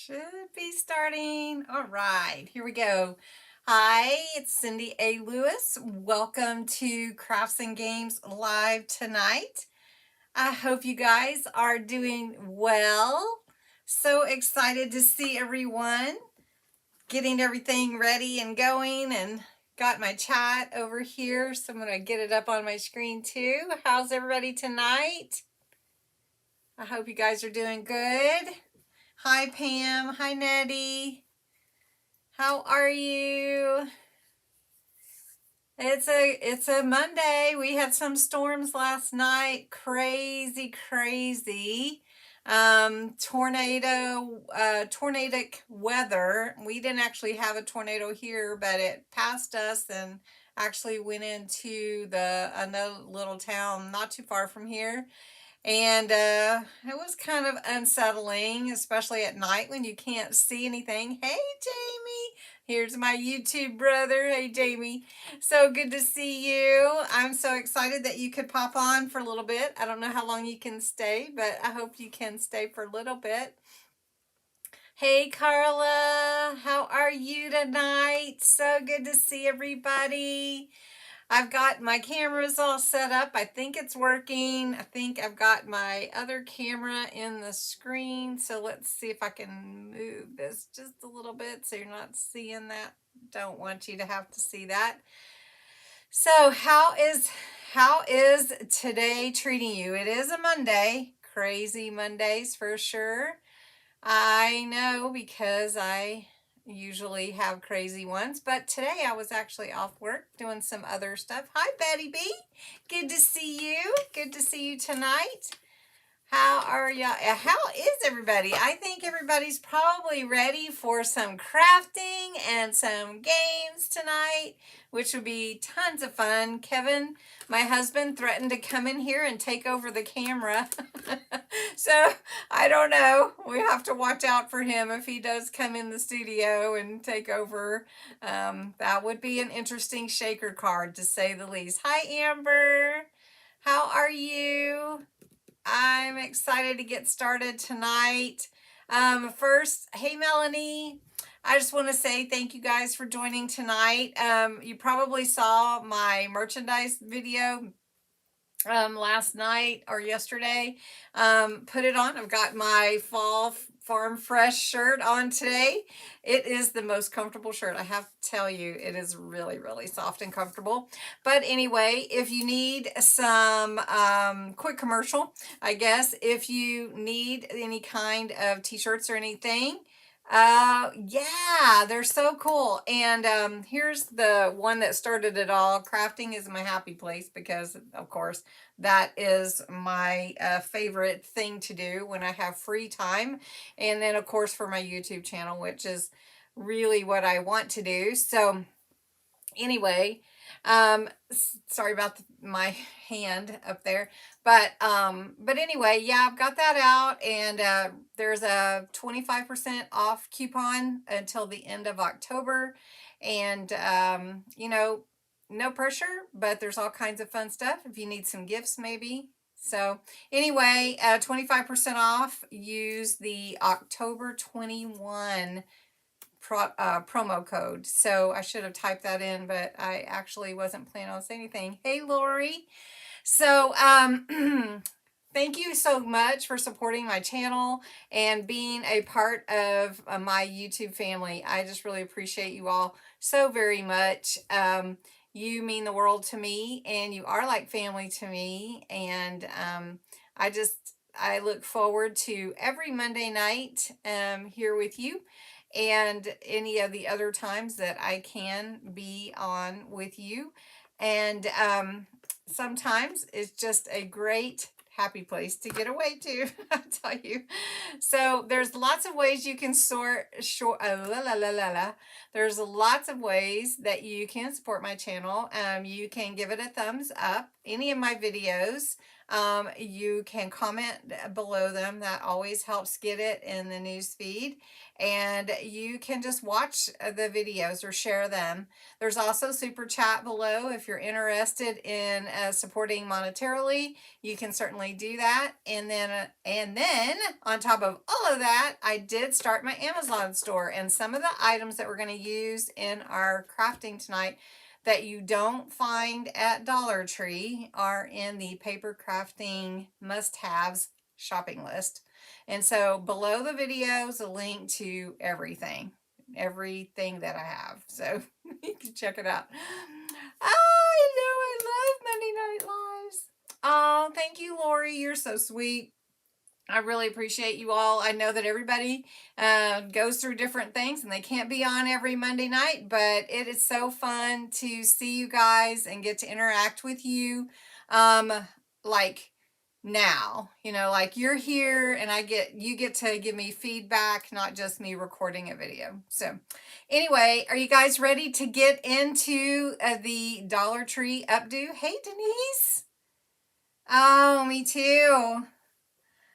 Should be starting. All right, here we go. Hi, it's Cindy A. Lewis. Welcome to Crafts and Games Live tonight. I hope you guys are doing well. So excited to see everyone. Getting everything ready and going, and got my chat over here. So I'm going to get it up on my screen too. How's everybody tonight? I hope you guys are doing good. Hi, Pam. Hi, Nettie. How are you? It's a Monday. We had some storms last night. Crazy. Tornadic weather. We didn't actually have a tornado here, but it passed us and actually went into another little town not too far from here. And it was kind of unsettling, especially at night when you can't see anything. Hey, Jamie. Here's my YouTube brother. Hey, Jamie. So good to see you. I'm so excited that you could pop on for a little bit. I don't know how long you can stay, but I hope you can stay for a little bit. Hey, Carla. How are you tonight? So good to see everybody. I've got my cameras all set up. I think it's working. I think I've got my other camera in the screen. So let's see if I can move this just a little bit so you're not seeing that. Don't want you to have to see that. So how is today treating you? It is a Monday. Crazy Mondays for sure. I know because I usually have crazy ones, but today I was actually off work doing some other stuff. Hi, Betty B. Good to see you. Good to see you tonight. How are y'all? How is everybody? I think everybody's probably ready for some crafting and some games tonight, which would be tons of fun. Kevin, my husband, threatened to come in here and take over the camera. So I don't know. We have to watch out for him if he does come in the studio and take over. That would be an interesting shaker card, to say the least. Hi, Amber. How are you? I'm excited to get started tonight. First, hey, Melanie. I just want to say thank you guys for joining tonight. You probably saw my merchandise video last night or yesterday. Put it on. I've got my fall farm fresh shirt on today. It is the most comfortable shirt. I have to tell you, it is really soft and comfortable. But anyway, if you need some quick commercial, I guess, if you need any kind of t-shirts or anything, yeah, they're so cool. And here's the one that started it all. Crafting is my happy place because, of course, that is my favorite thing to do when I have free time. And then, of course, for my YouTube channel, which is really what I want to do. So anyway, sorry about my hand up there, but anyway, yeah, I've got that out, and there's a 25% off coupon until the end of October. And you know, no pressure, but there's all kinds of fun stuff if you need some gifts maybe. So anyway, 25% off. Use the October 21 promo code. So I should have typed that in, but I actually wasn't planning on saying anything. Hey, Lori. So thank you so much for supporting my channel and being a part of my YouTube family. I just really appreciate you all so very much. You mean the world to me, and you are like family to me. And I look forward to every Monday night here with you, and any of the other times that I can be on with you. And sometimes it's just a great happy place to get away to, I tell you. So there's lots of ways you can there's lots of ways that you can support my channel. You can give it a thumbs up. Any of my videos, You can comment below them. That always helps get it in the news feed. And you can just watch the videos or share them. There's also super chat below if you're interested in supporting monetarily. You can certainly do that. And then on top of all of that, I did start my Amazon store, and some of the items that we're going to use in our crafting tonight that you don't find at Dollar Tree are in the paper crafting must-haves shopping list. And so below the video is a link to everything that I have. So you can check it out. I know, I love Monday Night Lives. Oh, thank you, Lori. You're so sweet. I really appreciate you all. I know that everybody goes through different things and they can't be on every Monday night, but it is so fun to see you guys and get to interact with you. Like now, like you're here and you get to give me feedback, not just me recording a video. So anyway, are you guys ready to get into the Dollar Tree updo? Hey, Denise. Oh, me too.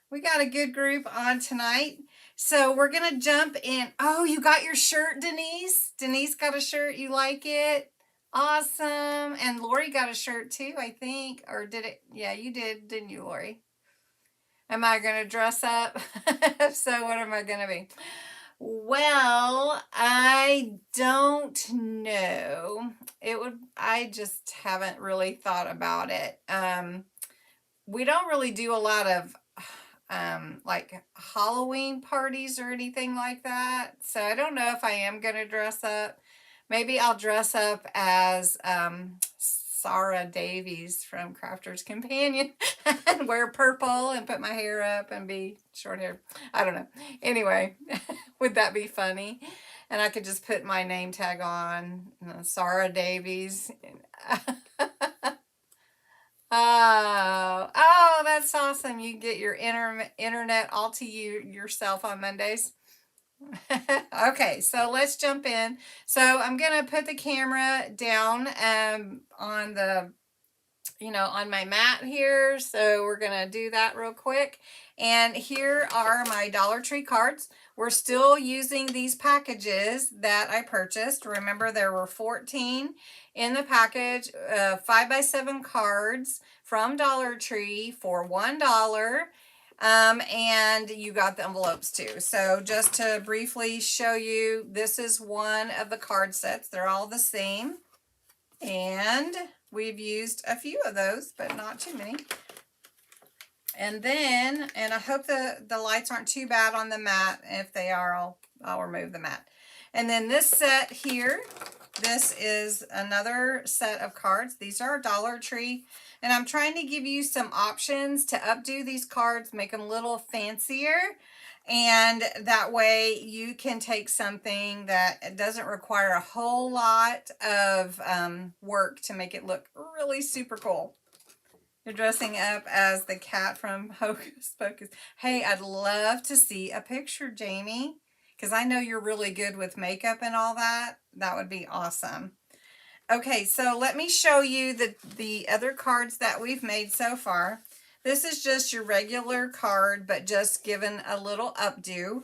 We got a good group on tonight. So we're going to jump in. Oh, you got your shirt, Denise? Denise got a shirt. You like it? Awesome. And Lori got a shirt too, I think. Or did it? Yeah, you did, didn't you, Lori? Am I going to dress up? So what am I going to be? Well, I don't know. I just haven't really thought about it. We don't really do a lot of like Halloween parties or anything like that. So I don't know if I am going to dress up. Maybe I'll dress up as Sarah Davies from Crafter's Companion and wear purple and put my hair up and be short hair. I don't know. Anyway, would that be funny? And I could just put my name tag on, Sarah Davies. Oh, that's awesome. You get your internet all to yourself on Mondays. Okay, so let's jump in. So I'm going to put the camera down on the, on my mat here. So we're going to do that real quick. And here are my Dollar Tree cards. We're still using these packages that I purchased. Remember, there were 14 in the package, 5x7 cards from Dollar Tree for $1. And you got the envelopes too. So just to briefly show you, this is one of the card sets. They're all the same. And we've used a few of those, but not too many. And then, and I hope the lights aren't too bad on the mat. If they are, I'll remove the mat. And then this set here, this is another set of cards. These are Dollar Tree. And I'm trying to give you some options to updo these cards, make them a little fancier. And that way you can take something that doesn't require a whole lot of work to make it look really super cool. You're dressing up as the cat from Hocus Pocus. Hey, I'd love to see a picture, Jamie, because I know you're really good with makeup and all that. That would be awesome. Okay, so let me show you the other cards that we've made so far. This is just your regular card, but just given a little updo.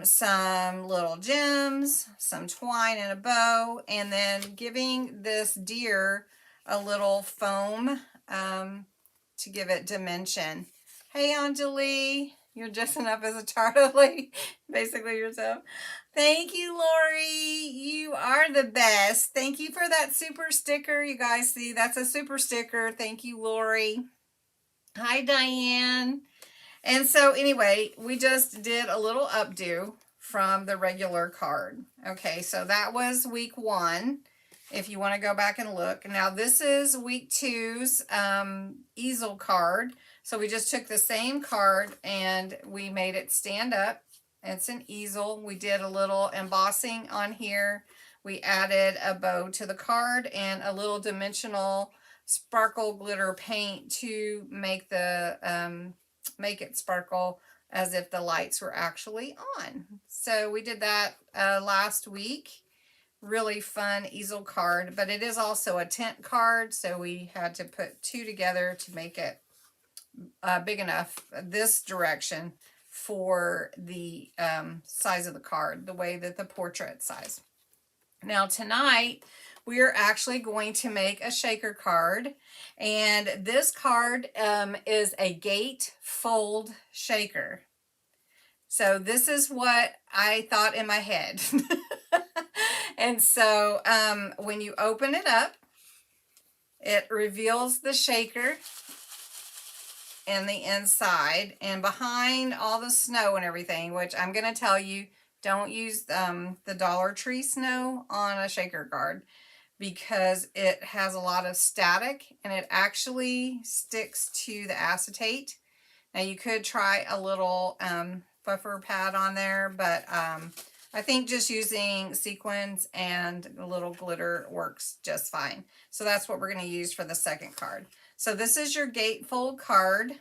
Some little gems, some twine and a bow, and then giving this deer a little foam to give it dimension. Hey, Anjali, you're dressing up as a turtle, basically yourself. Thank you, Lori. You are the best. Thank you for that super sticker. You guys see, that's a super sticker. Thank you, Lori. Hi, Diane. And so anyway, we just did a little updo from the regular card. Okay, so that was week 1. If you want to go back and look. Now this is week 2's easel card. So we just took the same card and we made it stand up. It's an easel. We did a little embossing on here. We added a bow to the card and a little dimensional sparkle glitter paint to make the make it sparkle as if the lights were actually on. So we did that last week. Really fun easel card, but it is also a tent card, so we had to put 2 together to make it big enough this direction for the size of the card, the way that the portrait size. Now tonight we are actually going to make a shaker card, and this card is a gate fold shaker. So this is what I thought in my head. And so when you open it up, it reveals the shaker and the inside, and behind all the snow and everything, which I'm going to tell you, don't use the Dollar Tree snow on a shaker card because it has a lot of static and it actually sticks to the acetate. Now you could try a little buffer pad on there, but I think just using sequins and a little glitter works just fine. So that's what we're going to use for the second card. So this is your gatefold card,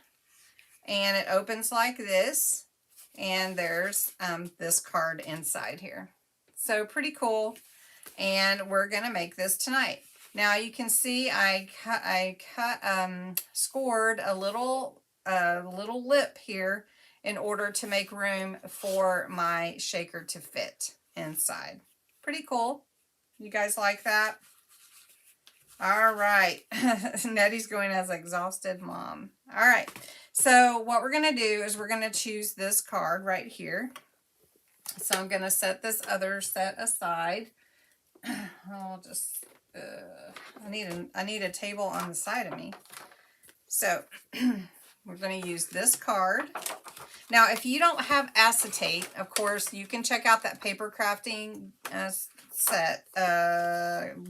and it opens like this, and there's this card inside here. So pretty cool, and we're going to make this tonight. Now you can see I scored a little lip here in order to make room for my shaker to fit inside. Pretty cool. You guys like that? All right. Nettie's going as exhausted mom. All right. So what we're going to do is we're going to choose this card right here. So I'm going to set this other set aside. I'll just, I need a table on the side of me. So we're going to use this card. Now, if you don't have acetate, of course, you can check out that paper crafting set,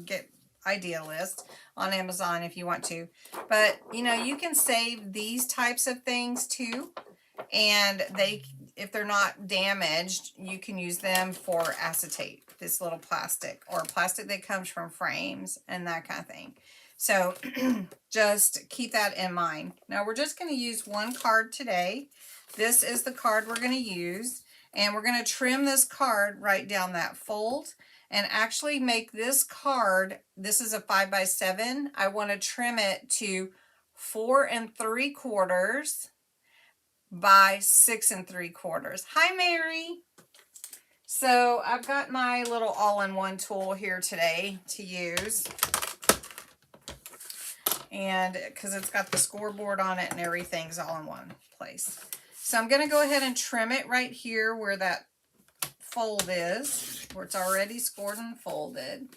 get idea list on Amazon if you want to. But, you know, you can save these types of things too. And if they're not damaged, you can use them for acetate, this little plastic, or plastic that comes from frames and that kind of thing. So just keep that in mind. Now we're just going to use one card today. This is the card we're going to use, and we're going to trim this card right down that fold and actually make this card, this is a 5x7. I want to trim it to 4 3/4 by 6 3/4. Hi, Mary. So I've got my little all-in-one tool here today to use. And because it's got the scoreboard on it and everything's all in one place. So I'm going to go ahead and trim it right here where that fold is, where it's already scored and folded.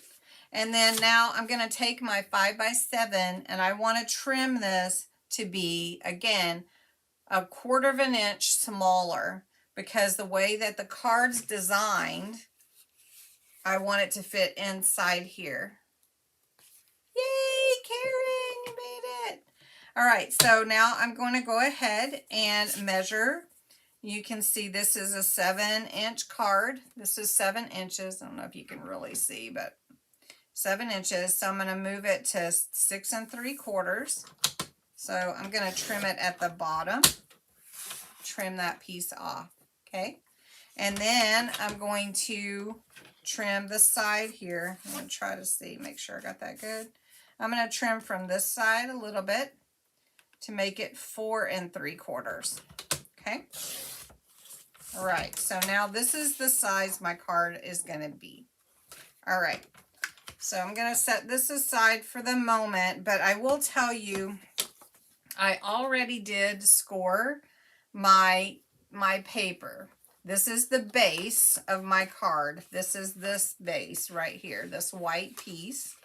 And then now I'm going to take my 5x7 and I want to trim this to be, again, 1/4 inch smaller, because the way that the card's designed, I want it to fit inside here. Yay, Karen, you made it. All right, so now I'm going to go ahead and measure. You can see this is a 7-inch card. This is 7 inches. I don't know if you can really see, but 7 inches. So I'm going to move it to 6 3/4. So I'm going to trim it at the bottom. Trim that piece off, okay? And then I'm going to trim the side here. I'm going to try to see, make sure I got that good. I'm going to trim from this side a little bit to make it 4 3/4. Okay. All right. So now this is the size my card is going to be. All right. So I'm going to set this aside for the moment, but I will tell you, I already did score my paper. This is the base of my card. This is this base right here, this white piece.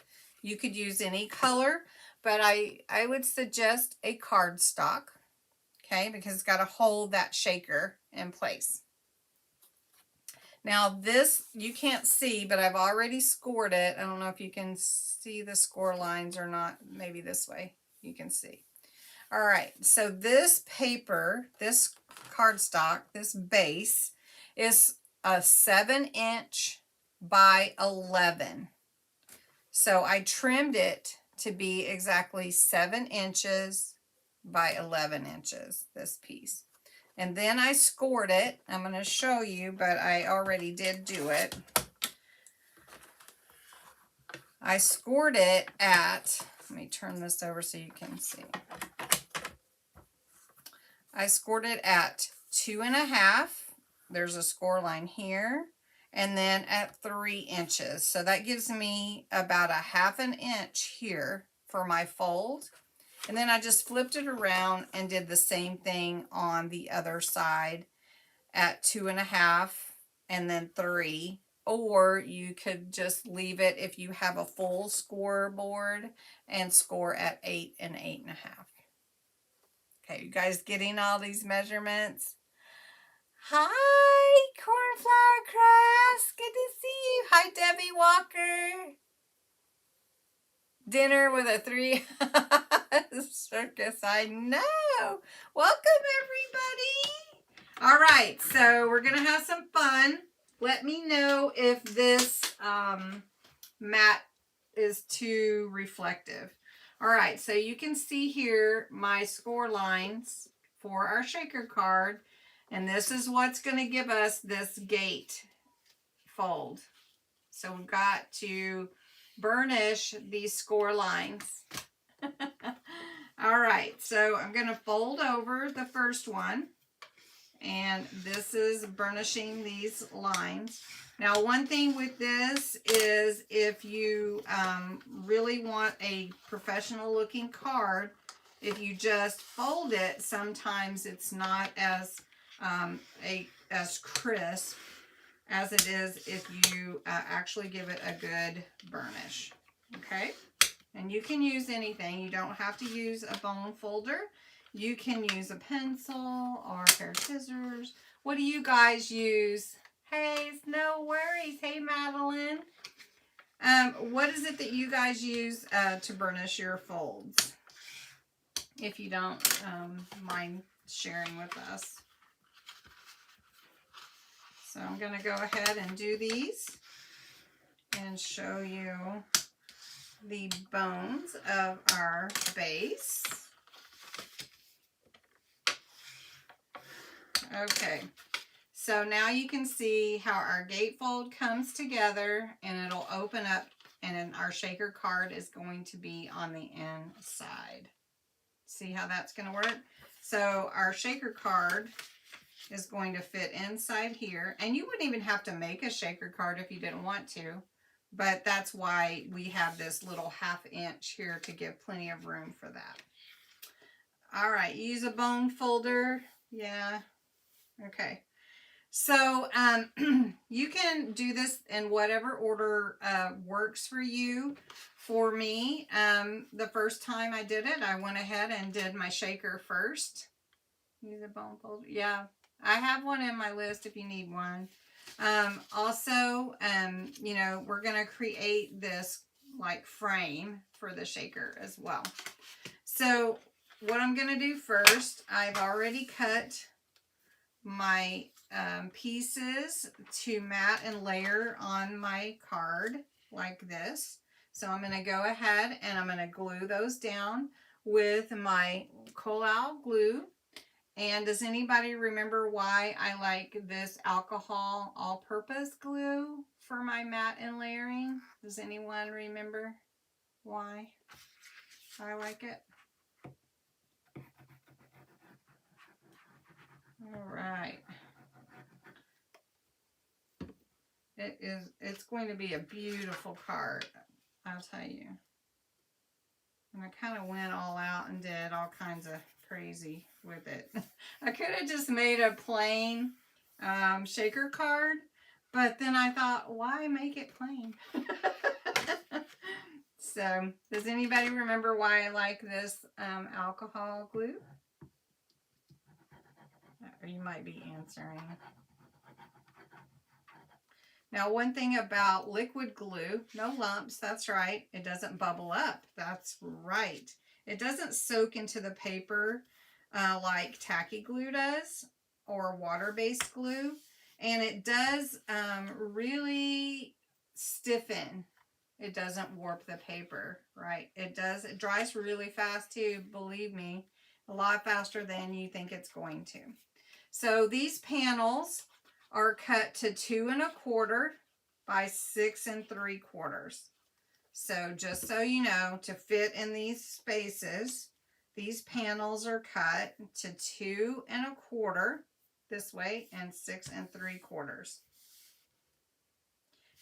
You could use any color, but I would suggest a cardstock, okay, because it's got to hold that shaker in place. Now this, you can't see, but I've already scored it. I don't know if you can see the score lines or not. Maybe this way you can see. All right, so this paper, this cardstock, this base is a 7-inch by 11. So I trimmed it to be exactly 7 inches by 11 inches, this piece. And then I scored it. I'm going to show you, but I already did do it. I scored it at, let me turn this over so you can see. I scored it at 2.5. There's a score line here. And then at 3 inches. So that gives me about a 1/2 inch here for my fold. And then I just flipped it around and did the same thing on the other side at 2.5 and then 3. Or you could just leave it if you have a full scoreboard and score at 8 and 8.5. Okay, you guys getting all these measurements? Hi, Cornflower Crafts. Good to see you. Hi, Debbie Walker. Dinner with a 3 circus. I know. Welcome, everybody. All right, so we're going to have some fun. Let me know if this mat is too reflective. All right, so you can see here my score lines for our shaker card. And this is what's going to give us this gate fold. So we've got to burnish these score lines. All right, so I'm going to fold over the first one. And this is burnishing these lines. Now, one thing with this is if you really want a professional looking card, if you just fold it, sometimes it's not as crisp as it is if you actually give it a good burnish. Okay, and you can use anything. You don't have to use a bone folder. You can use a pencil or a pair of scissors. What do you guys use? Hey, no worries. Hey, Madeline. What is it that you guys use to burnish your folds? If you don't mind sharing with us. So I'm going to go ahead and do these and show you the bones of our base. Okay, so now you can see how our gatefold comes together and it'll open up, and then our shaker card is going to be on the inside. See how that's going to work? So our shaker card is going to fit inside here, and you wouldn't even have to make a shaker card if you didn't want to, but that's why we have this little 1/2 inch here to give plenty of room for that. All right, use a bone folder. Yeah. Okay. So you can do this in whatever order works for you. For me, the first time I did it, I went ahead and did my shaker first. Use a bone folder. Yeah, I have one in my list if you need one. Also, you know, we're going to create this like frame for the shaker as well. So what I'm going to do first, I've already cut my pieces to mat and layer on my card like this. So I'm going to go ahead and I'm going to glue those down with my Coal glue. And does anybody remember why I like this alcohol all-purpose glue for my mat and layering? Does anyone remember why I like it? All right. It's going to be a beautiful card, I'll tell you. And I kind of went all out and did all kinds of crazy with it. I could have just made a plain shaker card, but then I thought, why make it plain? So, does anybody remember why I like this alcohol glue? Or you might be answering. Now, one thing about liquid glue, no lumps, that's right. It doesn't bubble up, that's right. It doesn't soak into the paper like tacky glue does or water-based glue. And it does really stiffen. It doesn't warp the paper, right? It does. It dries really fast too, believe me. A lot faster than you think it's going to. So these panels are cut to 2 1/4 by 6 3/4. So just so you know, to fit in these spaces, these panels are cut to 2 1/4 this way and 6 3/4.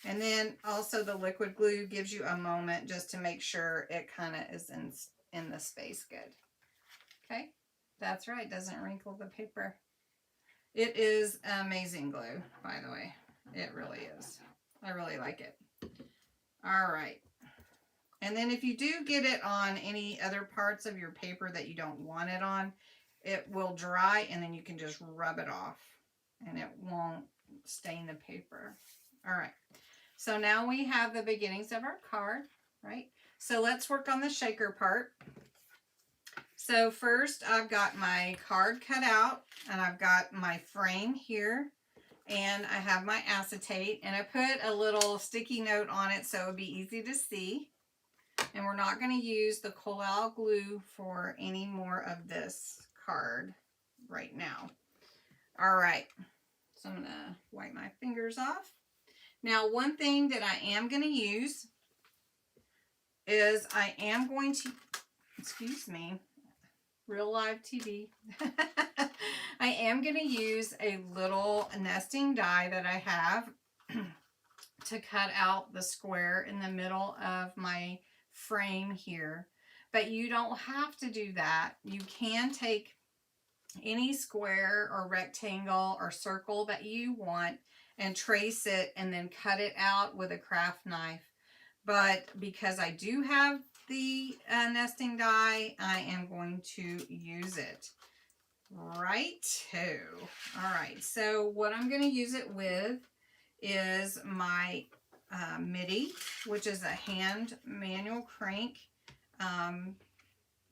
And then also the liquid glue gives you a moment just to make sure it kind of is in the space good. Okay, that's right, doesn't wrinkle the paper. It is amazing glue, by the way. It really is. I really like it. All right. And then if you do get it on any other parts of your paper that you don't want it on, it will dry and then you can just rub it off and it won't stain the paper. All right. So now we have the beginnings of our card, right? So let's work on the shaker part. So first I've got my card cut out and I've got my frame here and I have my acetate and I put a little sticky note on it so it would be easy to see. And we're not going to use the Collal glue for any more of this card right now. All right, so I'm going to wipe my fingers off. Now, one thing that I am going to use is I am going to, excuse me, real live TV. I am going to use a little nesting die that I have to cut out the square in the middle of my frame here. But you don't have to do that. You can take any square or rectangle or circle that you want and trace it and then cut it out with a craft knife. But because I do have the nesting die, I am going to use it. Righto. All right, so what I'm going to use it with is my MIDI, which is a hand manual crank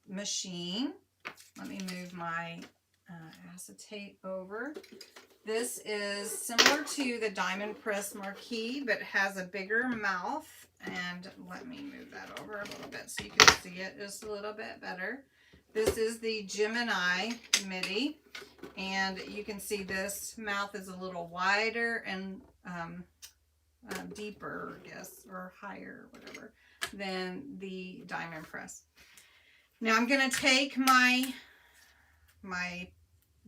machine. Let me move my acetate over. This is similar to the Diamond Press Marquee, but has a bigger mouth. And let me move that over a little bit so you can see it just a little bit better. This is the Gemini MIDI, and you can see this mouth is a little wider and deeper, I guess, or higher, whatever, than the Diamond Press. Now I'm going to take my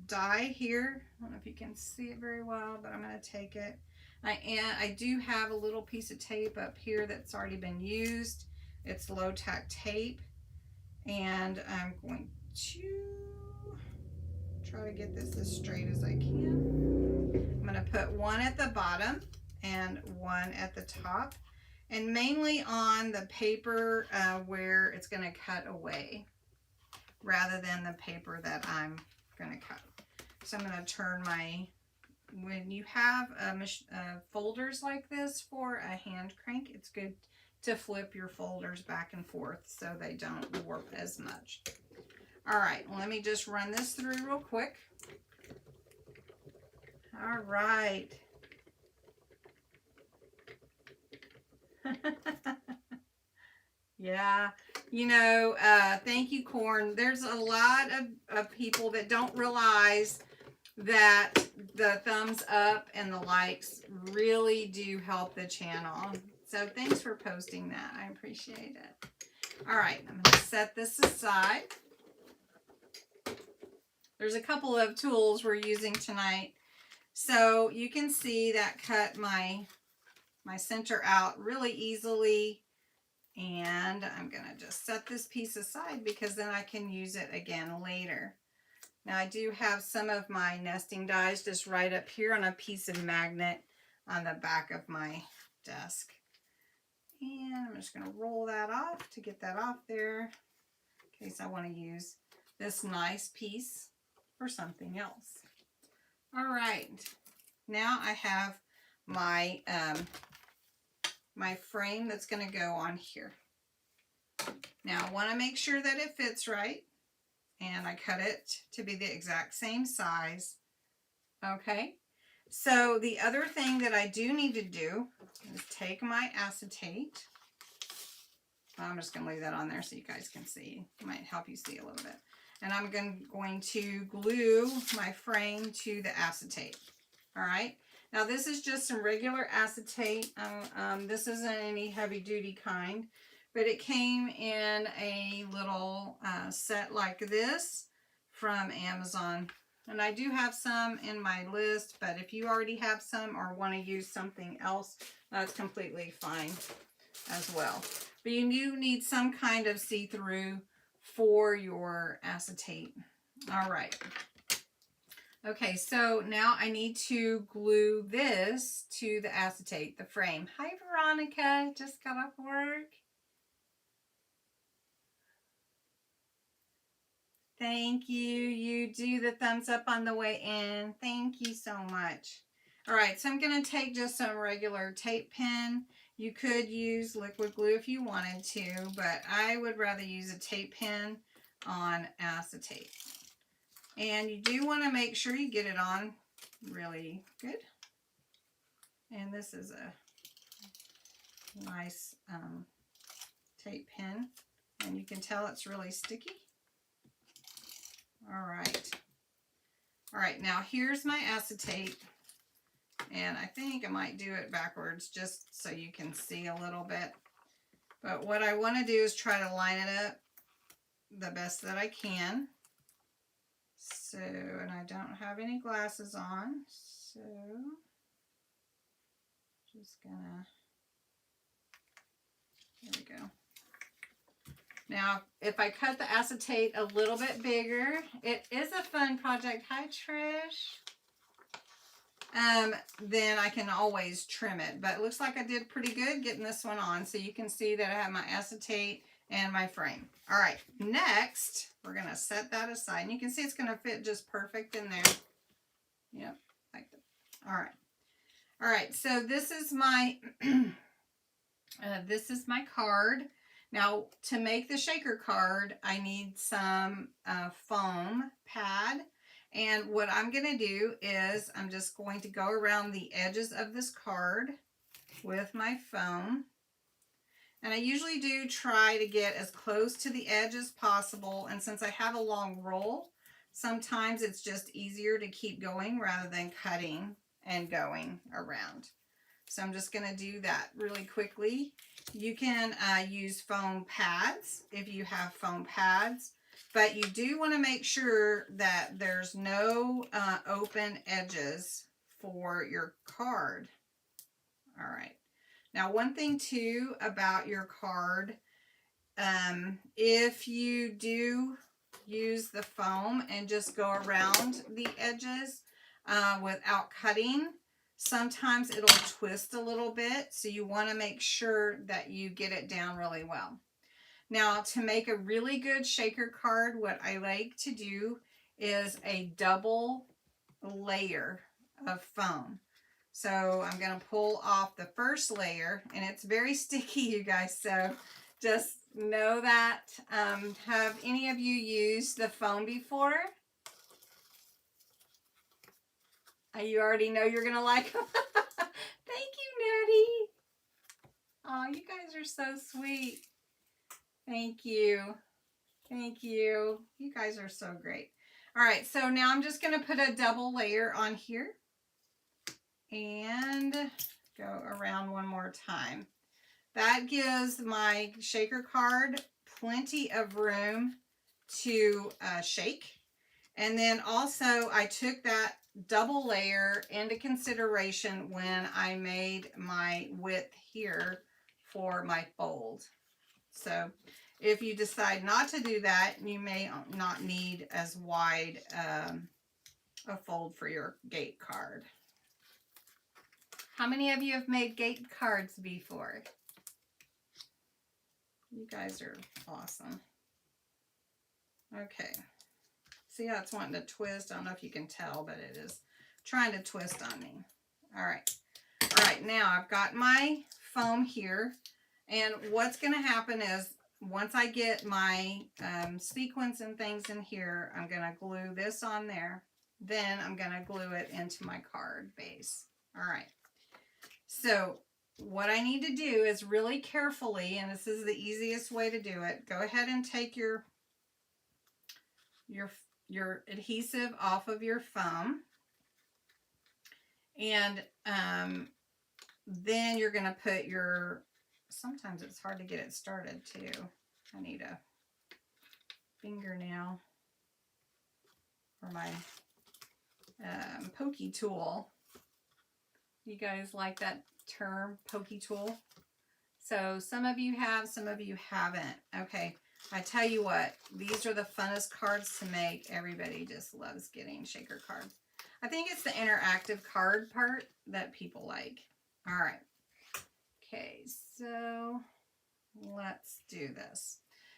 die here. I don't know if you can see it very well, but I'm going to take it. I do have a little piece of tape up here that's already been used. It's low tack tape, and I'm going to try to get this as straight as I can. I'm going to put one at the bottom and one at the top, and mainly on the paper where it's going to cut away rather than the paper that I'm going to cut. So I'm going to turn my, when you have folders like this for a hand crank, it's good to flip your folders back and forth so they don't warp as much. All right, let me just run this through real quick. All right. Yeah, you know, thank you, Corn. There's a lot of people that don't realize that the thumbs up and the likes really do help the channel. So thanks for posting that. I appreciate it. All right, I'm going to set this aside. There's a couple of tools we're using tonight. So you can see that cut my center out really easily. And I'm going to just set this piece aside because then I can use it again later. Now I do have some of my nesting dies just right up here on a piece of magnet on the back of my desk. And I'm just going to roll that off to get that off there in case I want to use this nice piece for something else. All right, now I have my my frame that's going to go on here. Now I want to make sure that it fits right, and I cut it to be the exact same size. Okay, so the other thing that I do need to do is take my acetate. I'm just going to leave that on there so you guys can see. It might help you see a little bit. And I'm going to glue my frame to the acetate. All right. Now this is just some regular acetate. This isn't any heavy duty kind, but it came in a little set like this from Amazon. And I do have some in my list, but if you already have some or want to use something else, that's completely fine as well. But you do need some kind of see-through for your acetate. All right. Okay, so now I need to glue this to the acetate, the frame. Hi, Veronica. Just got off work. Thank you. You do the thumbs up on the way in. Thank you so much. All right, so I'm going to take just some regular tape pen. You could use liquid glue if you wanted to, but I would rather use a tape pen on acetate. And you do want to make sure you get it on really good. And this is a nice tape pen, and you can tell it's really sticky. All right. All right, now here's my acetate, and I think I might do it backwards just so you can see a little bit. But what I want to do is try to line it up the best that I can. So, and I don't have any glasses on, so just gonna, there we go. Now, if I cut the acetate a little bit bigger, it is a fun project. Hi, Trish. Then I can always trim it. But it looks like I did pretty good getting this one on. So you can see that I have my acetate and my frame. All right, next, we're going to set that aside. And you can see it's going to fit just perfect in there. Yep, like that. All right. All right, so this is my, this is my card. Now, to make the shaker card, I need some foam pad. And what I'm going to do is I'm just going to go around the edges of this card with my foam. And I usually do try to get as close to the edge as possible. And since I have a long roll, sometimes it's just easier to keep going rather than cutting and going around. So I'm just going to do that really quickly. You can use foam pads if you have foam pads, but you do want to make sure that there's no open edges for your card. All right. Now, one thing too about your card, if you do use the foam and just go around the edges without cutting, sometimes it'll twist a little bit, so you want to make sure that you get it down really well. Now, to make a really good shaker card, what I like to do is a double layer of foam. So I'm going to pull off the first layer, and it's very sticky, you guys, so just know that. Have any of you used the foam before? You already know you're going to like them. Thank you, Nettie. Oh, you guys are so sweet. Thank you. Thank you. You guys are so great. All right, so now I'm just going to put a double layer on here and go around one more time. That gives my shaker card plenty of room to shake. And then also I took that double layer into consideration when I made my width here for my fold. So if you decide not to do that, you may not need as wide a fold for your gate card. How many of you have made gate cards before? You guys are awesome. Okay. See how it's wanting to twist? I don't know if you can tell, but it is trying to twist on me. All right. All right, now I've got my foam here. And what's going to happen is once I get my sequins and things in here, I'm going to glue this on there. Then I'm going to glue it into my card base. All right. So what I need to do is really carefully, and this is the easiest way to do it, go ahead and take your adhesive off of your foam, and then you're going to put your sometimes it's hard to get it started too. I need a fingernail for my pokey tool. You guys like that term, pokey tool? So some of you have, some of you haven't. Okay, I tell you what, these are the funnest cards to make. Everybody just loves getting shaker cards. I think it's the interactive card part that people like. All right. Okay, so let's do this.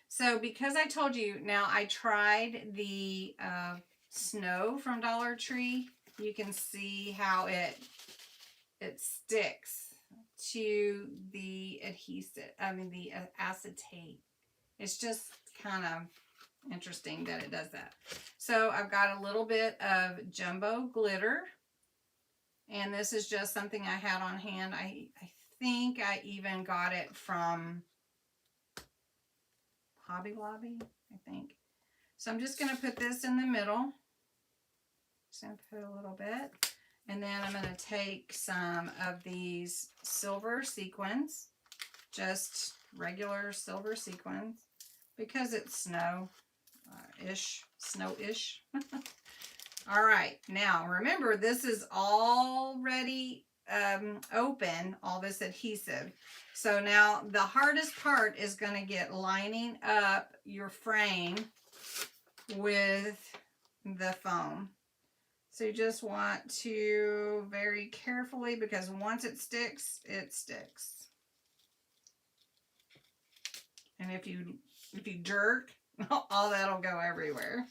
So because I told you, now I tried the snow from Dollar Tree. You can see how it sticks to the adhesive, the acetate. It's just kind of interesting that it does that. So I've got a little bit of jumbo glitter, and this is just something I had on hand. I think I even got it from Hobby Lobby, I think. So I'm just going to put this in the middle. Just going to put a little bit. And then I'm going to take some of these silver sequins, just regular silver sequins, because it's snow-ish. All right, now remember, this is already open, all this adhesive. So now the hardest part is going to get lining up your frame with the foam. So you just want to very carefully, because once it sticks, it sticks. And if you jerk, all that'll go everywhere.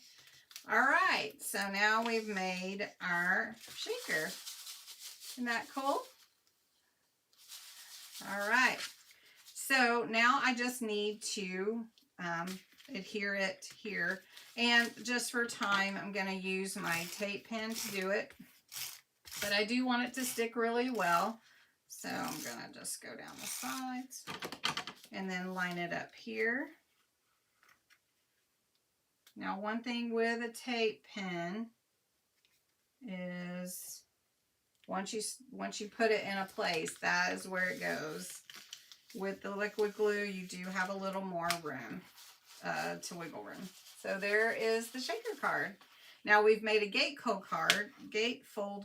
All right, so now we've made our shaker. Isn't that cool? All right, so now I just need to adhere it here. And just for time, I'm going to use my tape pen to do it. But I do want it to stick really well. So I'm going to just go down the sides and then line it up here. Now, one thing with a tape pen is once you put it in a place, that is where it goes. With the liquid glue, you do have a little more room to wiggle room. So there is the shaker card. Now we've made a gatefold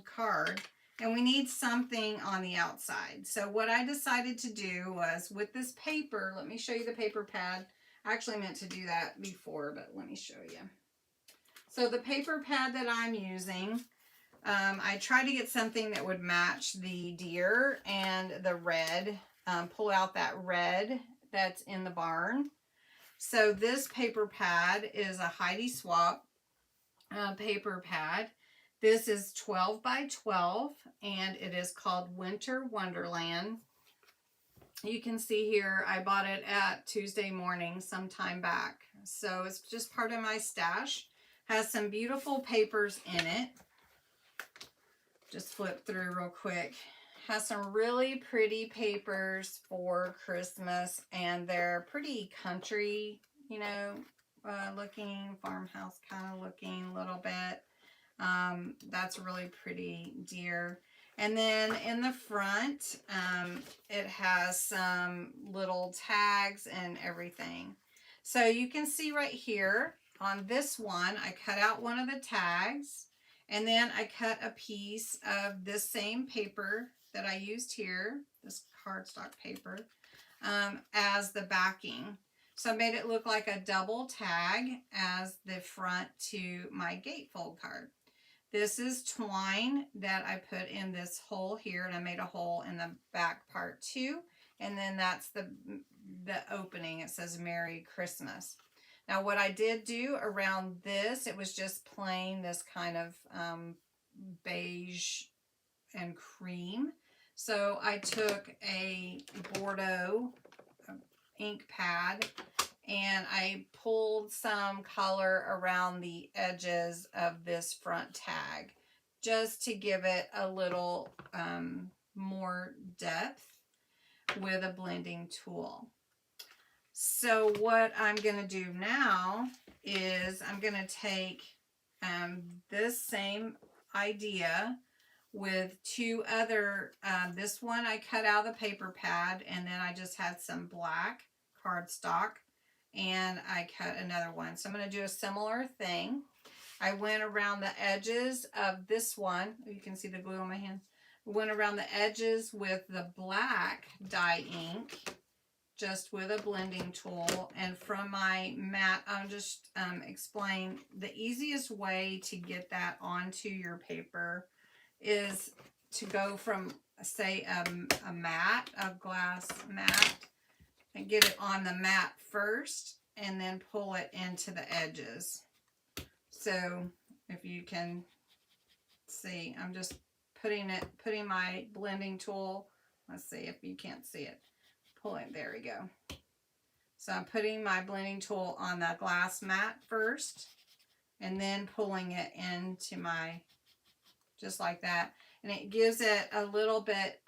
card, and we need something on the outside. So what I decided to do was, with this paper, let me show you the paper pad. I actually meant to do that before, but let me show you. So the paper pad that I'm using, I tried to get something that would match the deer and the red, pull out that red that's in the barn. So this paper pad is a Heidi Swap paper pad. This is 12 by 12, and it is called Winter Wonderland. You can see here, I bought it at Tuesday morning sometime back. So it's just part of my stash. Has some beautiful papers in it. Just flip through real quick. Has some really pretty papers for Christmas, and they're pretty country, you know, looking, farmhouse kind of looking a little bit. That's really pretty deer. And then in the front, it has some little tags and everything. So you can see right here on this one, I cut out one of the tags, and then I cut a piece of this same paper that I used here, this cardstock paper, as the backing. So I made it look like a double tag as the front to my gatefold card. This is twine that I put in this hole here, and I made a hole in the back part too. And then that's the opening. It says Merry Christmas. Now what I did do around this, it was just plain this kind of beige and cream. So I took a Bordeaux ink pad, and I pulled some color around the edges of this front tag just to give it a little more depth with a blending tool. So what I'm going to do now is I'm going to take this same idea with two other, this one I cut out of the paper pad, and then I just had some black cardstock, and I cut another one. So I'm going to do a similar thing. I went around the edges of this one. You can see the glue on my hand. Went around the edges with the black dye ink, just with a blending tool. And from my mat, I'll just explain the easiest way to get that onto your paper is to go from, say, a mat, a glass mat, and get it on the mat first, and then pull it into the edges. So if you can see, I'm just putting my blending tool, let's see if you can't see it, pulling, there we go. So I'm putting my blending tool on the glass mat first, and then pulling it into my, just like that. And it gives it a little bit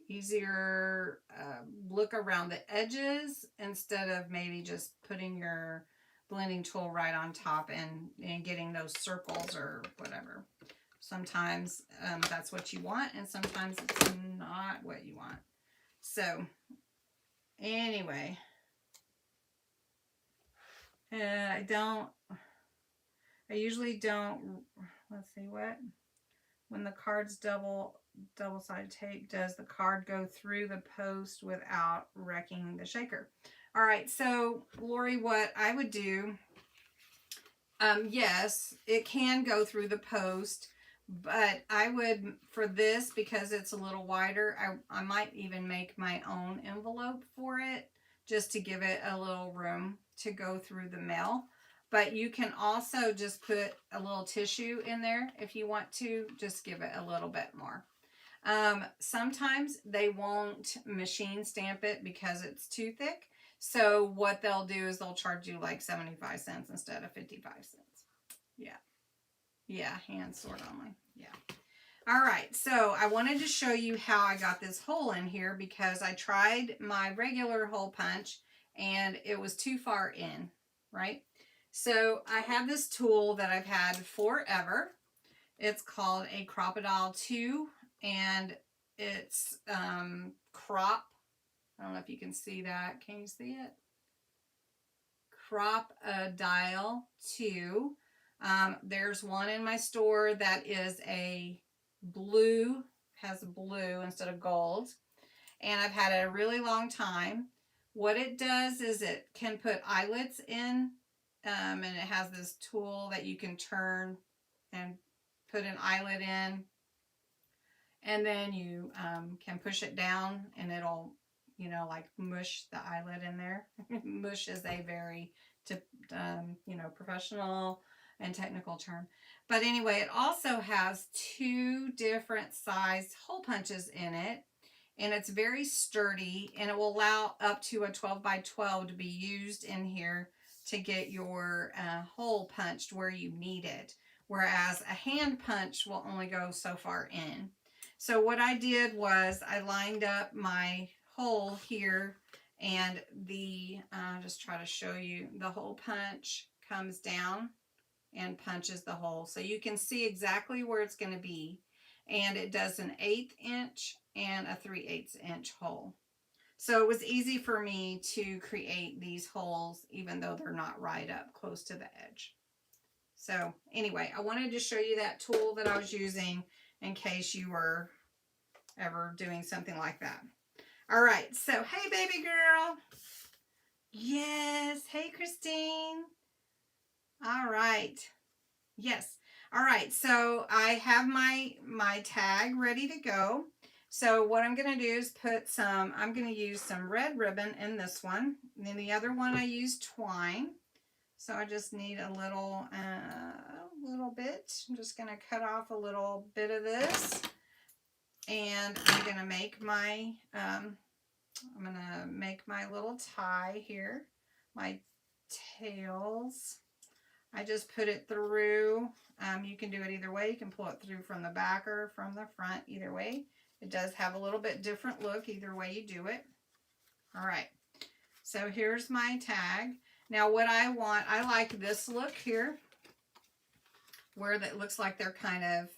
easier look around the edges, instead of maybe just putting your blending tool right on top and getting those circles or whatever. Sometimes that's what you want, and sometimes it's not what you want. So anyway, I usually don't, let's see what, when the card's double-sided tape, does the card go through the post without wrecking the shaker? All right, so Lori, what I would do, yes, it can go through the post, but I would, for this, because it's a little wider, I might even make my own envelope for it, just to give it a little room to go through the mail. But you can also just put a little tissue in there if you want to, just give it a little bit more. Sometimes they won't machine stamp it because it's too thick. So what they'll do is they'll charge you like 75 cents instead of 55 cents. Yeah. Yeah, hand sort only. Yeah. All right, so I wanted to show you how I got this hole in here, because I tried my regular hole punch and it was too far in, right? So I have this tool that I've had forever. It's called a Crocodile 2, and it's crop. I don't know if you can see that. Can you see it? Crocodile 2. There's one in my store that is a blue, has blue instead of gold, and I've had it a really long time. What it does is it can put eyelets in, and it has this tool that you can turn and put an eyelet in, and then you can push it down and it'll, you know, like mush the eyelet in there. Mush is a very, you know, professional and technical term. But anyway, it also has two different size hole punches in it, and it's very sturdy, and it will allow up to a 12 by 12 to be used in here to get your hole punched where you need it, whereas a hand punch will only go so far in. So what I did was I lined up my hole here, and the, just try to show you, the hole punch comes down and punches the hole. So you can see exactly where it's going to be. And it does an 1/8 inch and a 3/8 inch hole. So it was easy for me to create these holes, even though they're not right up close to the edge. So anyway, I wanted to show you that tool that I was using in case you were ever doing something like that. All right, so hey baby girl. Yes, hey Christine. All right. Yes. All right, so I have my tag ready to go. So what I'm going to do is put some, I'm going to use some red ribbon in this one. And then the other one I use twine. So I just need a little bit. I'm just going to cut off a little bit of this. And I'm going to make my, little tie here. My tails. I just put it through. You can do it either way. You can pull it through from the back or from the front, either way. It does have a little bit different look either way you do it. All right, so here's my tag. Now what I want, I like this look here, where that looks like they're kind of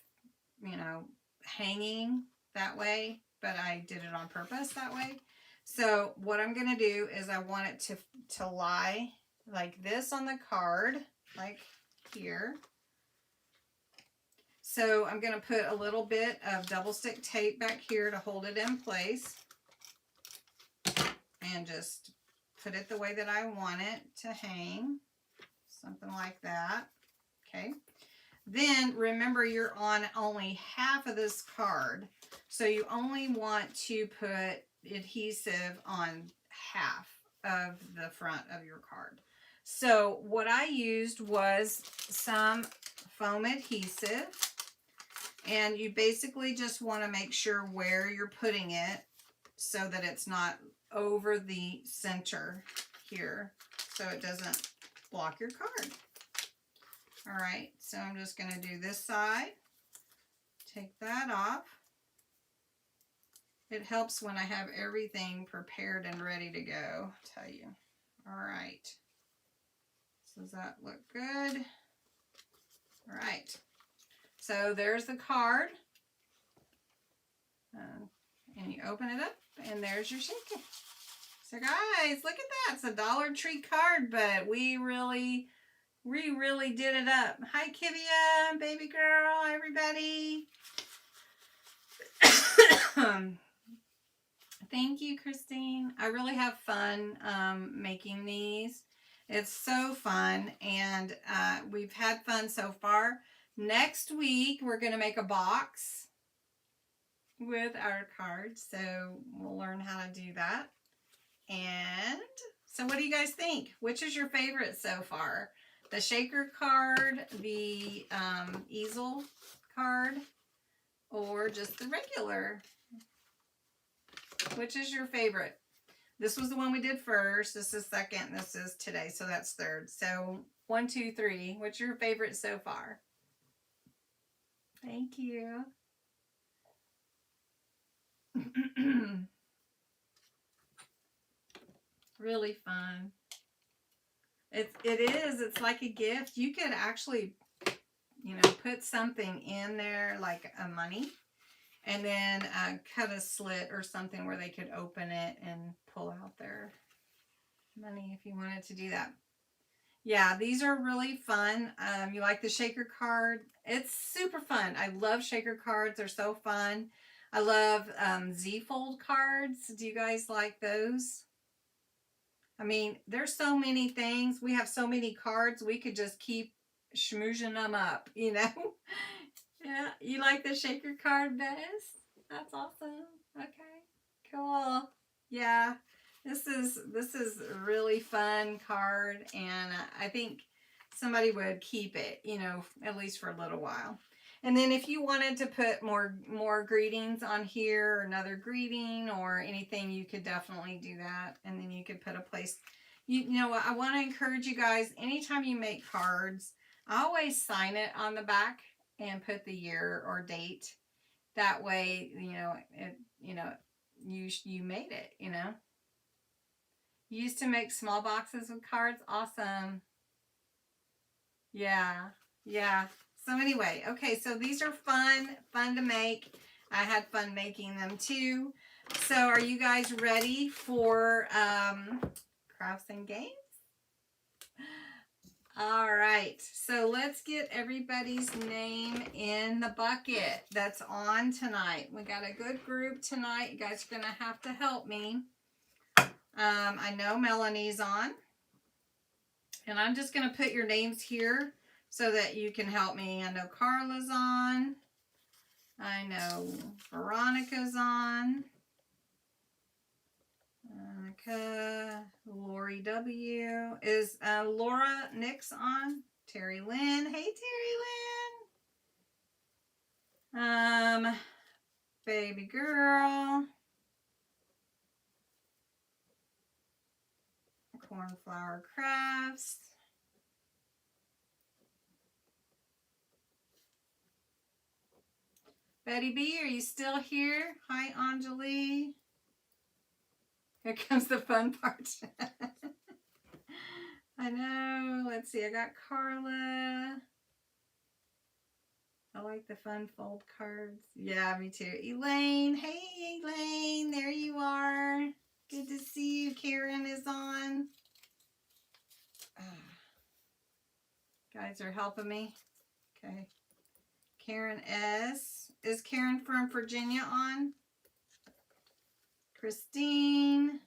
you know, hanging that way, but I did it on purpose that way. So what I'm going to do is I want it to lie like this on the card, like here. So I'm going to put a little bit of double stick tape back here to hold it in place. And just put it the way that I want it to hang. Something like that. Okay. Then remember, you're on only half of this card. So you only want to put adhesive on half of the front of your card. So what I used was some foam adhesive. And you basically just want to make sure where you're putting it so that it's not over the center here, so it doesn't block your card. All right, so I'm just going to do this side. Take that off. It helps when I have everything prepared and ready to go, I'll tell you. All right. So does that look good? All right. So there's the card. And you open it up, and there's your shaker. So guys, look at that. It's a Dollar Tree card, but we really did it up. Hi, Kivia, baby girl, everybody. Thank you, Christine. I really have fun making these. It's so fun, and we've had fun so far. Next week, we're going to make a box with our cards, so we'll learn how to do that. And so what do you guys think? Which is your favorite so far? The shaker card, the easel card, or just the regular? Which is your favorite? This was the one we did first. This is second. This is today, so that's third. So 1, 2, 3. What's your favorite so far? Thank you. Really fun. It is. It's like a gift. You could actually, you know, put something in there like a money, and then cut a slit or something where they could open it and pull out their money if you wanted to do that. Yeah, these are really fun. You like the shaker card? It's super fun. I love shaker cards. They're so fun. I love Z-fold cards. Do you guys like those? I mean, there's so many things. We have so many cards. We could just keep schmoozing them up, you know? Yeah, you like the shaker card best? That's awesome. Okay, cool. Yeah, this is a really fun card, and I think somebody would keep it, you know, at least for a little while. And then if you wanted to put more greetings on here, or another greeting or anything, you could definitely do that. And then you could put a place. You know what? I want to encourage you guys, anytime you make cards, I always sign it on the back and put the year or date. That way, you know, you made it, you know. You used to make small boxes with cards. Awesome. Yeah. Yeah. So anyway, okay, so these are fun to make. I had fun making them too. So are you guys ready for crafts and games? All right, so let's get everybody's name in the bucket that's on tonight. We got a good group tonight. You guys are going to have to help me. I know Melanie's on. And I'm just going to put your names here so that you can help me. I know Carla's on. I know Veronica's on. Monica, Lori W. Is Laura Nix on? Terry Lynn. Hey, Terry Lynn. Baby girl. Cornflower Crafts. Betty B, are you still here? Hi, Anjali. Here comes the fun part. I know. Let's see. I got Carla. I like the fun fold cards. Yeah, me too. Elaine. Hey, Elaine. There you are. Good to see you. Karen is on. Guys are helping me. Okay. Karen S. Is Karen from Virginia on? Christine.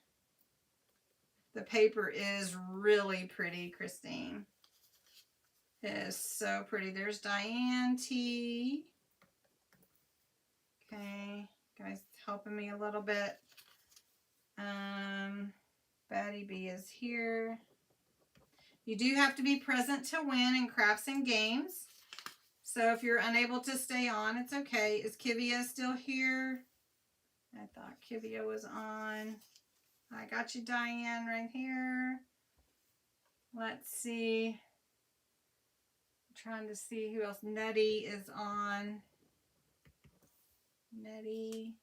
The paper is really pretty, Christine. It is so pretty. There's Diane T. Okay. Guys helping me a little bit. Batty B is here. You do have to be present to win in crafts and games. So if you're unable to stay on, it's okay. Is Kivia still here? I thought Kivia was on. I got you, Diane, right here. Let's see. I'm trying to see who else. Nettie is on. Nettie.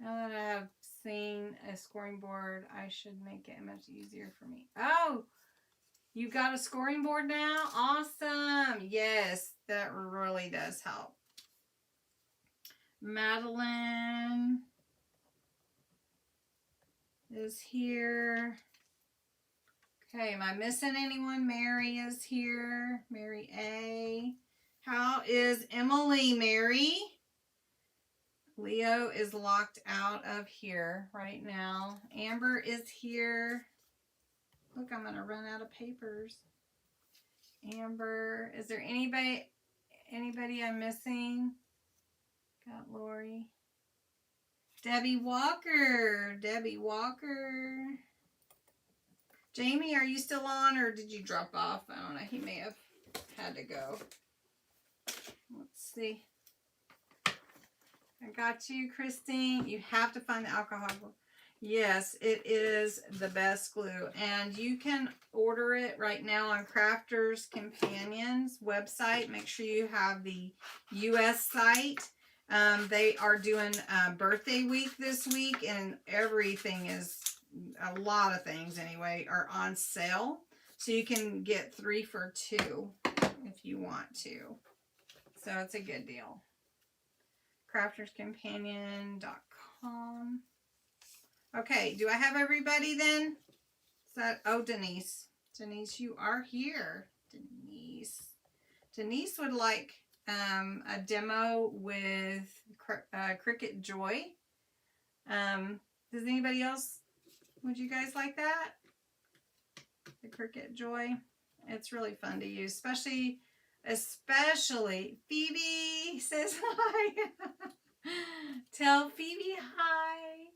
Now that I have seen a scoring board, I should make it much easier for me. Oh, you got a scoring board now? Awesome. Yes, that really does help. Madeline is here. Okay, am I missing anyone? Mary is here. Mary A. How is Emily, Mary? Leo is locked out of here right now. Amber is here. Look, I'm going to run out of papers. Amber. Is there anybody I'm missing? Got Lori. Debbie Walker. Debbie Walker. Jamie, are you still on or did you drop off? I don't know. He may have had to go. Let's see. I got you, Christine. You have to find the alcohol glue. Yes, it is the best glue. And you can order it right now on Crafters Companions website. Make sure you have the US site. They are doing birthday week this week, and everything is, a lot of things anyway, are on sale. So you can get 3 for 2 if you want to. So it's a good deal. CraftersCompanion.com. Okay, do I have everybody then? Is that, oh, Denise. Denise, you are here. Denise. Denise would like a demo with Cricut Joy. Does anybody else, would you guys like that? The Cricut Joy. It's really fun to use, especially Phoebe says hi. Tell Phoebe hi.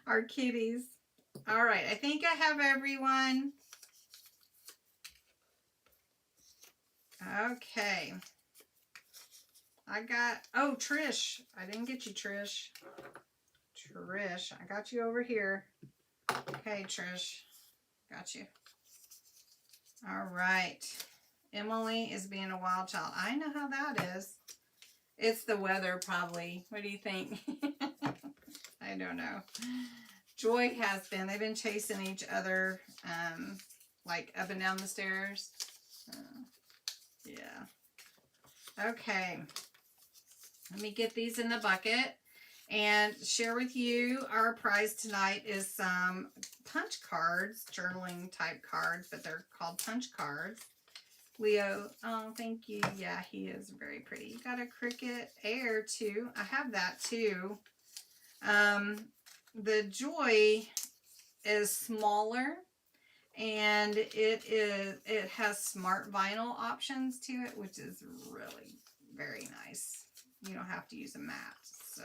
Our kitties. All right, I think I have everyone. Okay. I got, oh, Trish. I didn't get you, Trish. Trish, I got you over here. Okay, Trish. Got you. All right. Emily is being a wild child. I know how that is. It's the weather, probably. What do you think? I don't know. Joy has been. They've been chasing each other, like up and down the stairs. Yeah. Okay. Let me get these in the bucket and share with you. Our prize tonight is some punch cards, journaling type cards, but they're called punch cards. Leo, oh, thank you. Yeah, he is very pretty. You got a Cricut Air too. I have that too. The Joy is smaller, and it has smart vinyl options to it, which is really very nice. You don't have to use a mat. So,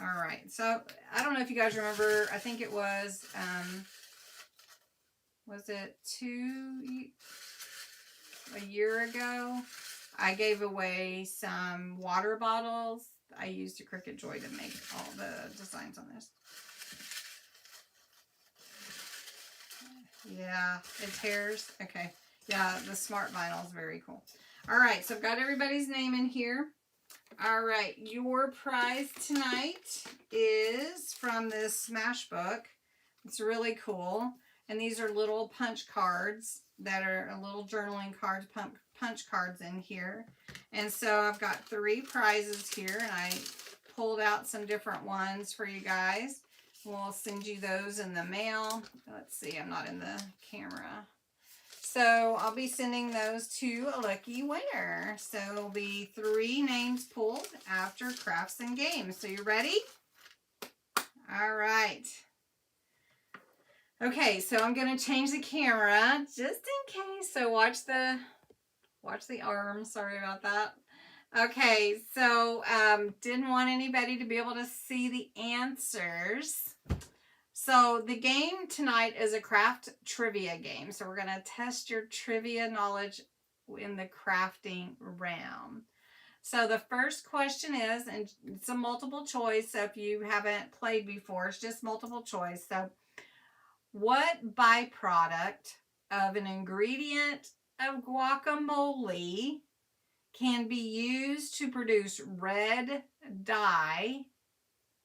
all right. So I don't know if you guys remember. I think it was it a year ago? I gave away some water bottles. I used a Cricut Joy to make all the designs on this. Yeah, it tears. Okay. Yeah, the smart vinyl is very cool. All right, so I've got everybody's name in here. All right, your prize tonight is from this Smash book. It's really cool. And these are little punch cards that are little journaling cards, punch cards in here. And so I've got 3 prizes here, and I pulled out some different ones for you guys. We'll send you those in the mail. Let's see, I'm not in the camera. So I'll be sending those to a lucky winner. So it'll be 3 names pulled after crafts and games. So you ready? All right. Okay, so I'm going to change the camera just in case. So watch the arm. Sorry about that. Okay, so didn't want anybody to be able to see the answers. So the game tonight is a craft trivia game. So we're going to test your trivia knowledge in the crafting realm. So the first question is, and it's a multiple choice, so if you haven't played before, it's just multiple choice. So what byproduct of an ingredient of guacamole can be used to produce red dye,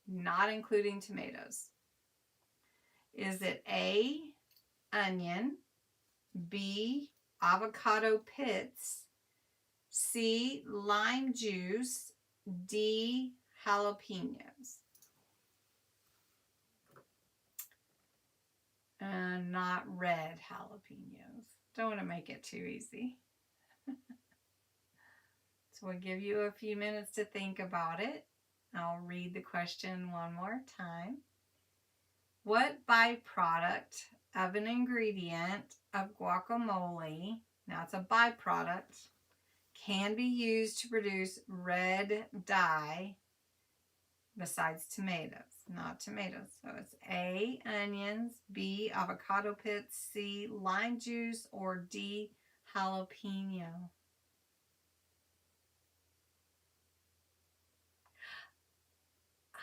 not including tomatoes? Is it A, onion, B, avocado pits, C, lime juice, D, jalapenos? Not red jalapenos. Don't want to make it too easy. So we'll give you a few minutes to think about it. I'll read the question one more time. What byproduct of an ingredient of guacamole, now it's a byproduct, can be used to produce red dye besides tomatoes? Not tomatoes. So it's A, onions, B, avocado pits, C, lime juice, or D, jalapeno.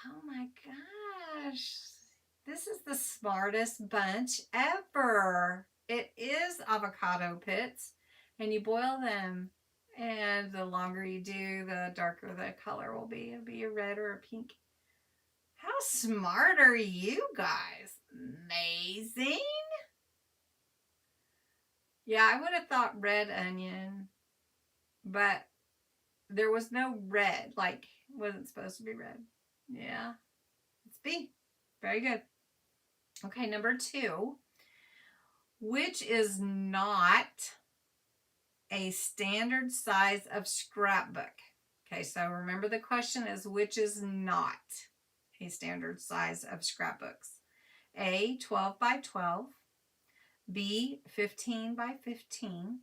Oh my gosh. This is the smartest bunch ever. It is avocado pits, and you boil them, and the longer you do, the darker the color will be. It'll be a red or a pink. How smart are you guys? Amazing. Yeah, I would have thought red onion, but there was no red, like wasn't supposed to be red. Yeah, it's B. Very good. Okay, number 2. Which is not a standard size of scrapbook? Okay, so remember the question is which is not a standard size of scrapbooks? A, 12 by 12, B, 15 by 15,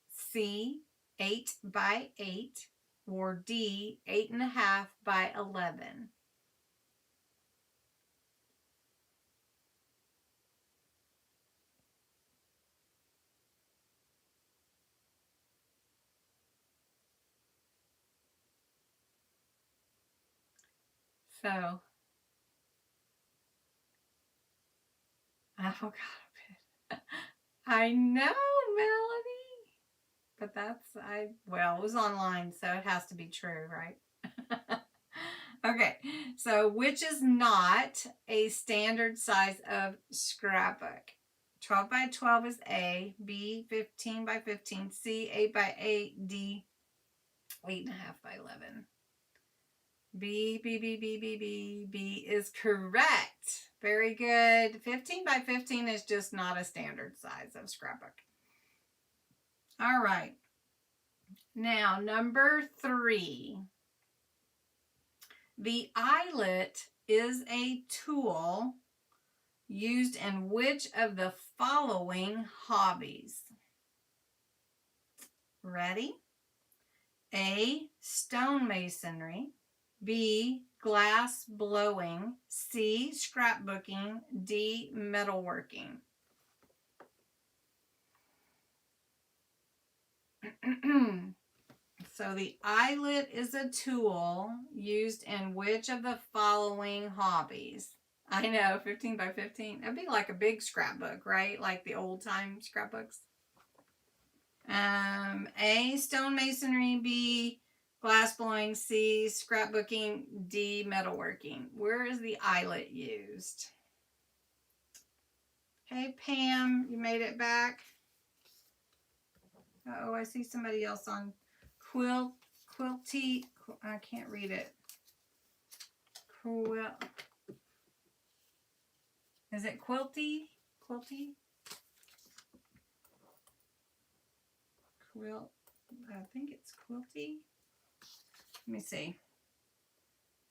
C, 8 by 8, or D, 8.5 by 11. So, avocado pit. I know, Melanie. But well, it was online, so it has to be true, right? Okay, so which is not a standard size of scrapbook? 12 by 12 is A, B, 15 by 15, C, 8 by 8, D, 8.5 by 11. B is correct. Very good. 15 by 15 is just not a standard size of scrapbook. All right. Now, number 3. The eyelet is a tool used in which of the following hobbies? Ready? A, stonemasonry, B, glass blowing, C, scrapbooking, D, metalworking. So the eyelet is a tool used in which of the following hobbies? I know, 15 by 15. That'd be like a big scrapbook, right? Like the old time scrapbooks. A, stonemasonry, B, glass blowing, C, scrapbooking, D, metalworking. Where is the eyelet used? Hey, Pam, you made it back. Uh-oh, I see somebody else on Quilty. I can't read it. Is it Quilty? Quilty? I think it's Quilty. Let me see.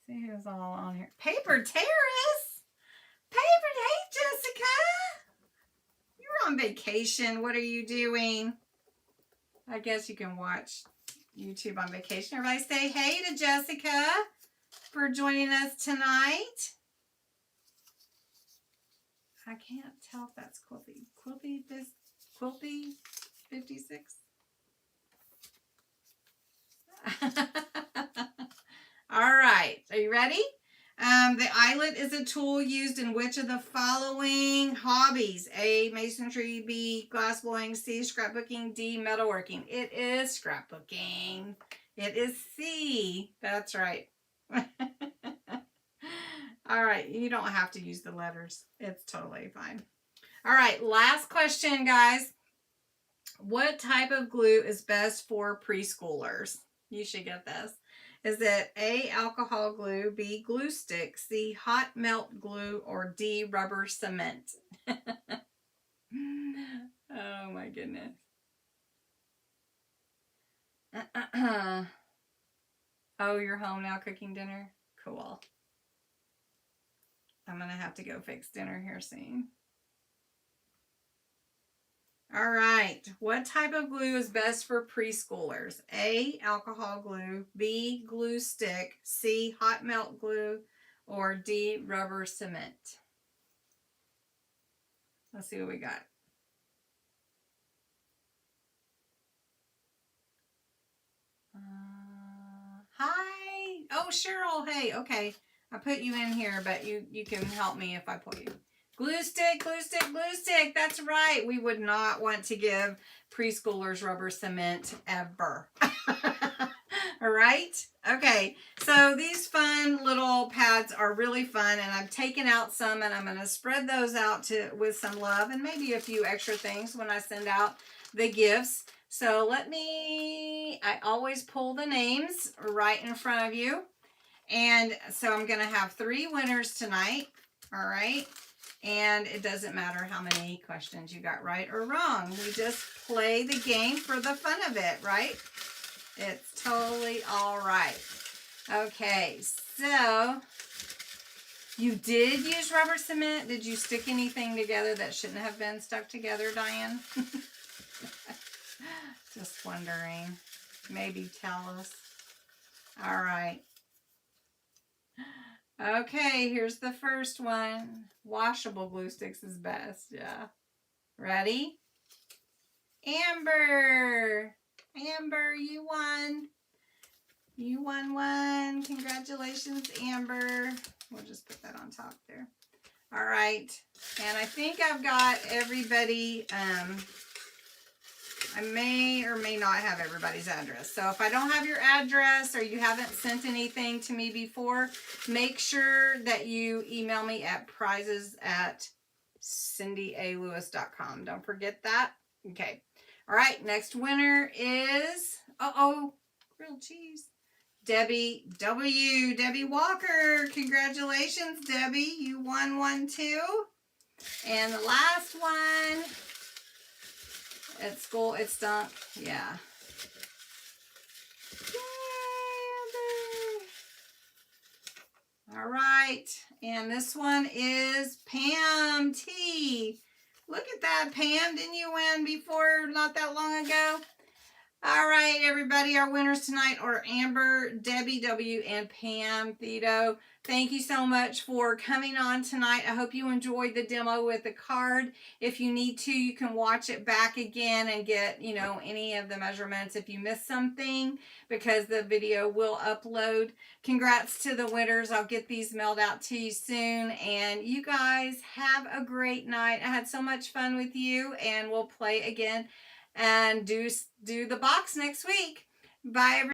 See who's all on here. Paper Terrace! Hey, Jessica! You're on vacation. What are you doing? I guess you can watch YouTube on vacation. Everybody say hey to Jessica for joining us tonight. I can't tell if that's Quilty. Quilty 56. All right. Are you ready? The eyelet is a tool used in which of the following hobbies? A, masonry, B, glassblowing, C, scrapbooking, D, metalworking. It is scrapbooking. It is C. That's right. All right. You don't have to use the letters. It's totally fine. All right. Last question, guys. What type of glue is best for preschoolers? You should get this. Is it A, alcohol glue, B, glue stick, C, hot melt glue, or D, rubber cement? Oh my goodness. Oh, you're home now cooking dinner? Cool. I'm going to have to go fix dinner here soon. All right. What type of glue is best for preschoolers? A, alcohol glue, B, glue stick, C, hot melt glue, or D, rubber cement? Let's see what we got. Hi. Oh, Cheryl. Hey, okay. I put you in here, but you can help me if I pull you. Glue stick, glue stick, glue stick. That's right. We would not want to give preschoolers rubber cement ever. All right. Okay. So these fun little pads are really fun, and I've taken out some, and I'm going to spread those out with some love and maybe a few extra things when I send out the gifts. So I always pull the names right in front of you. And so I'm going to have 3 winners tonight. All right. And it doesn't matter how many questions you got right or wrong. We just play the game for the fun of it, right? It's totally all right. Okay, so you did use rubber cement. Did you stick anything together that shouldn't have been stuck together, Diane? Just wondering. Maybe tell us. All right. Okay, here's the first one. Washable glue sticks is best. Yeah. Ready? Amber. Amber, you won. You won one. Congratulations, Amber. We'll just put that on top there. All right. And I think I've got everybody. I may or may not have everybody's address. So if I don't have your address or you haven't sent anything to me before, make sure that you email me at prizes@cindyalewis.com. Don't forget that. Okay. All right. Next winner is, grilled cheese. Debbie W. Debbie Walker. Congratulations, Debbie. You won one too. And the last one. At school, it stunk. Yeah. All right. And this one is Pam T. Look at that, Pam. Didn't you win before not that long ago? All right, everybody. Our winners tonight are Amber, Debbie W, and Pam Thito. Thank you so much for coming on tonight. I hope you enjoyed the demo with the card. If you need to, you can watch it back again and get, any of the measurements if you missed something, because the video will upload. Congrats to the winners. I'll get these mailed out to you soon. And you guys have a great night. I had so much fun with you, and we'll play again and do the box next week. Bye, everybody.